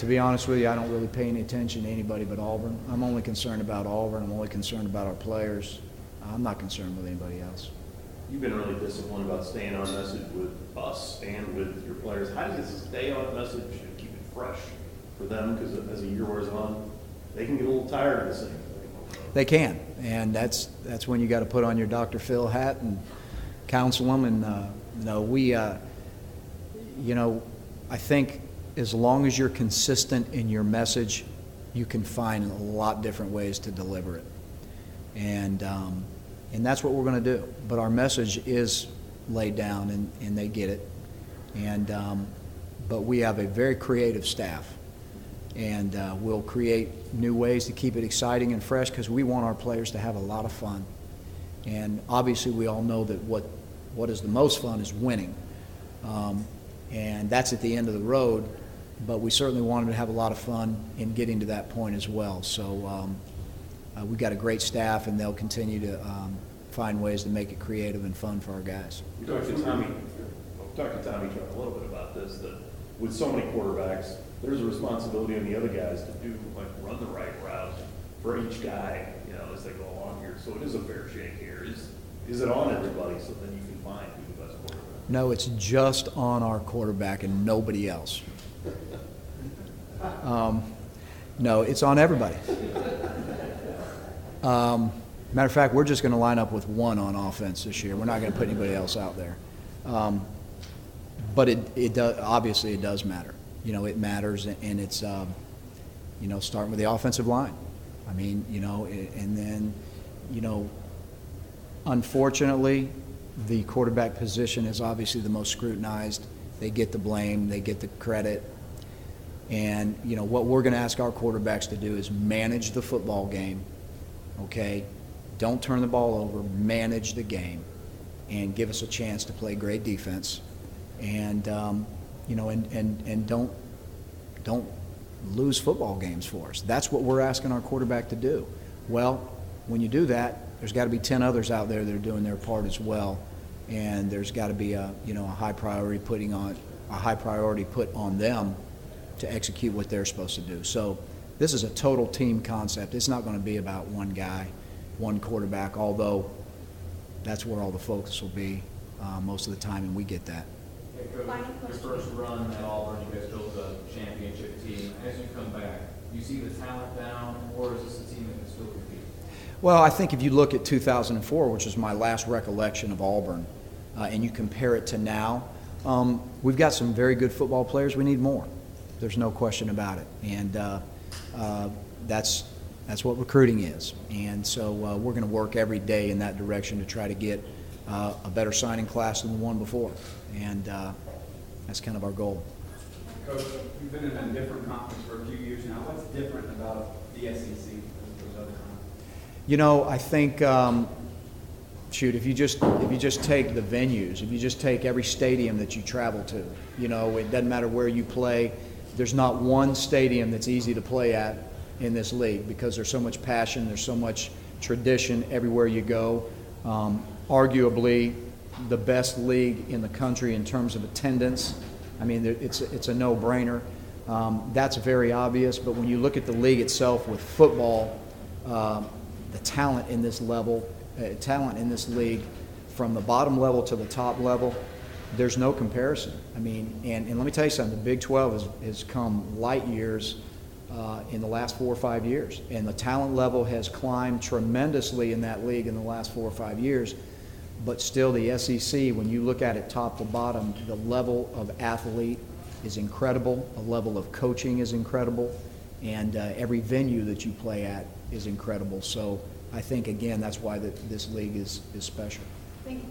To be honest with you, I don't really pay any attention to anybody but Auburn. I'm only concerned about Auburn. I'm only concerned about our players. I'm not concerned with anybody else. You've been really disciplined about staying on message with us and with your players. How do you stay on message and keep it fresh for them? Because as the year wears on, they can get a little tired of this thing. They can, and that's when you got to put on your Dr. Phil hat and counsel them. And I think as long as you're consistent in your message, you can find a lot different ways to deliver it. And that's what we're going to do. But our message is laid down, and they get it. But we have a very creative staff, and we'll create new ways to keep it exciting and fresh because we want our players to have a lot of fun. And obviously, we all know that what is the most fun is winning, and that's at the end of the road. But we certainly want them to have a lot of fun in getting to that point as well. So we've got a great staff, and they'll continue to find ways to make it creative and fun for our guys. We talked to Tommy a little bit about this, that with so many quarterbacks, there's a responsibility on the other guys to do, like, run the right route for each guy, as they go along here. So it is a fair shake here. Is it on everybody so then you can find who the best quarterback? No, it's just on our quarterback and nobody else. No, it's on everybody. Matter of fact, we're just going to line up with one on offense this year. We're not going to put anybody else out there. But it does, obviously it does matter. It matters, and it's, starting with the offensive line. I mean, and then, unfortunately, the quarterback position is obviously the most scrutinized. They get the blame, they get the credit. And, what we're going to ask our quarterbacks to do is manage the football game, okay? Don't turn the ball over, manage the game, and give us a chance to play great defense. And, and don't lose football games for us. That's what we're asking our quarterback to do. Well, when you do that, there's got to be 10 others out there that are doing their part as well, and there's got to be a high priority put on them to execute what they're supposed to do. So this is a total team concept. It's not going to be about one guy, one quarterback, although that's where all the focus will be most of the time, and we get that. Hey, Coach, your first run at Auburn, you guys built a championship team. As you come back, do you see the talent down, or is this a team that can still compete? Well, I think if you look at 2004, which is my last recollection of Auburn, and you compare it to now, we've got some very good football players. We need more. There's no question about it. And that's what recruiting is. And so we're going to work every day in that direction to try to get a better signing class than the one before. And that's kind of our goal. Coach, you've been in a different conference for a few years now. What's different about the SEC than those other conferences? I think, if you just take the venues, if you just take every stadium that you travel to, it doesn't matter where you play. There's not one stadium that's easy to play at in this league because there's so much passion, there's so much tradition everywhere you go. Arguably the best league in the country in terms of attendance. I mean, it's a no-brainer. That's very obvious, but when you look at the league itself with football, the talent in this league, from the bottom level to the top level, there's no comparison. I mean, and let me tell you something, the Big 12 has come light years in the last 4 or 5 years, and the talent level has climbed tremendously in that league in the last 4 or 5 years. But still, the SEC, when you look at it top to bottom, the level of athlete is incredible, the level of coaching is incredible, and every venue that you play at is incredible. So I think, again, that's why this league is special. Thank you.